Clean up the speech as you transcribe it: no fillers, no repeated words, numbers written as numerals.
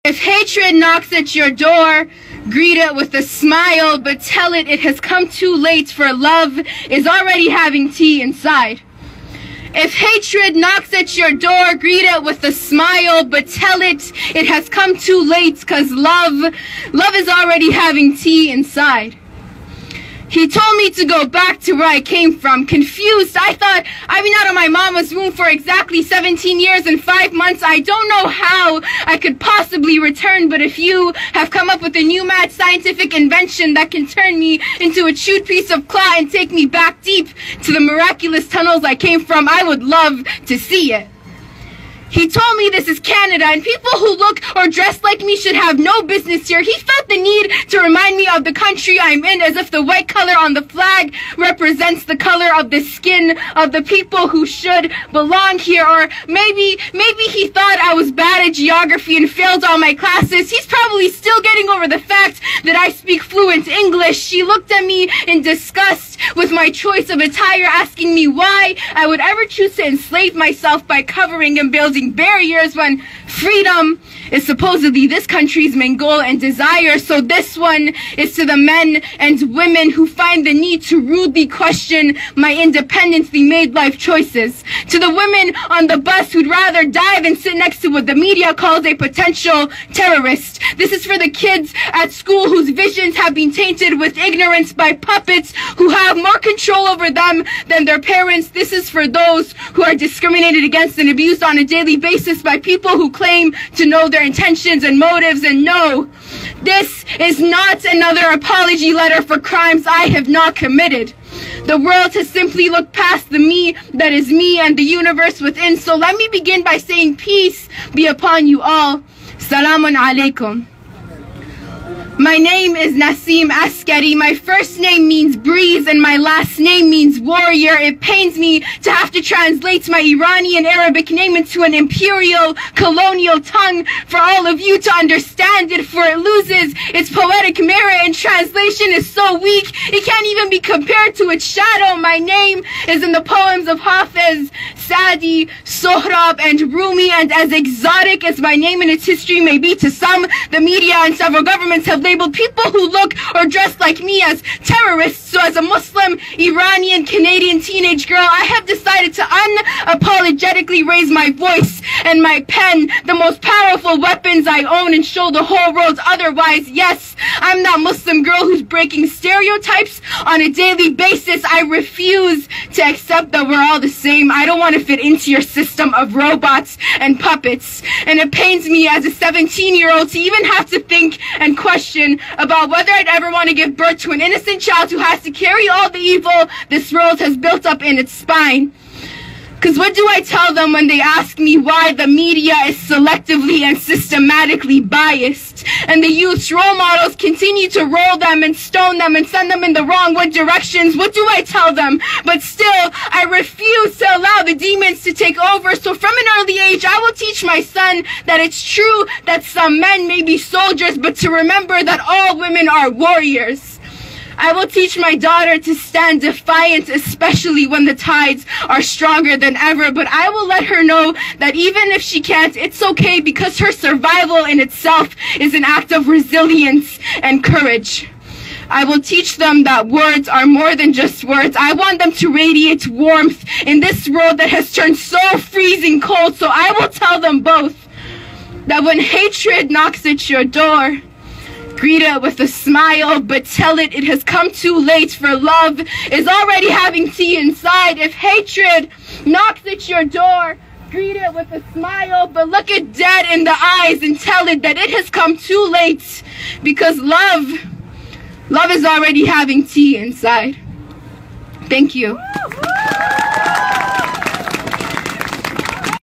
If hatred knocks at your door, greet it with a smile, but tell it it has come too late, for love is already having tea inside. If hatred knocks at your door, greet it with a smile, but tell it it has come too late, cause love is already having tea inside. He told me to go back to where I came from. Confused, I thought I've been out of my mama's womb for exactly 17 years and 5 months. I don't know how I could possibly return, but if you have come up with a new mad scientific invention that can turn me into a chewed piece of cloth and take me back deep to the miraculous tunnels I came from, I would love to see it. He told me this is Canada and people who look or dress like me should have no business here. He felt the need to remind me of the country I'm in, as if the white color on the flag represents the color of the skin of the people who should belong here. Or maybe he thought I was bad at geography and failed all my classes. He's probably still getting over the fact that I speak fluent English. She looked at me in disgust with my choice of attire, asking me why I would ever choose to enslave myself by covering and building barriers when freedom is supposedly this country's main goal and desire. So this one is to the men and women who find the need to rudely question my independently made life choices. To the women on the bus who'd rather die than sit next to what the media calls a potential terrorist. This is for the kids at school whose visions have been tainted with ignorance by puppets who have more control over them than their parents. This is for those who are discriminated against and abused on a daily basis by people who claim to know their intentions and motives. And no, this is not another apology letter for crimes I have not committed. The world has simply looked past the me that is me and the universe within. So let me begin by saying peace be upon you all. Salamun alaikum. My name is Nasim Askari. My first name means breeze and my last name means warrior. It pains me to have to translate my Iranian Arabic name into an imperial colonial tongue for all of you to understand it, for it loses its poetic merit and translation is so weak it can't even be compared to its shadow. My name is in the poems of Hafez, Sadi, Sohrab, and Rumi, and as exotic as my name and its history may be to some, the media and several governments have labeled people who look or dress like me as terrorists. So as a Muslim, Iranian, Canadian teenage girl, I have decided to unapologetically raise my voice and my pen, the most powerful weapons I own, and show the whole world otherwise. Yes, I'm that Muslim girl who's breaking stereotypes on a daily basis. I refuse to accept that we're all the same. I don't want to fit into your system of robots and puppets. And it pains me as a 17-year-old to even have to think and question about whether I'd ever want to give birth to an innocent child who has to carry all the evil this world has built up in its spine. Because what do I tell them when they ask me why the media is selectively and systematically biased, and the youth's role models continue to roll them and stone them and send them in the wrong directions? What do I tell them? But still, I refuse to allow the demons to take over. So from an early age, I will teach my son that it's true that some men may be soldiers, but to remember that all women are warriors. I will teach my daughter to stand defiant, especially when the tides are stronger than ever. But I will let her know that even if she can't, it's okay, because her survival in itself is an act of resilience and courage. I will teach them that words are more than just words. I want them to radiate warmth in this world that has turned so freezing cold. So I will tell them both that when hatred knocks at your door, greet it with a smile, but tell it it has come too late, for love is already having tea inside. If hatred knocks at your door, greet it with a smile, but look it dead in the eyes and tell it that it has come too late, because love is already having tea inside. Thank you.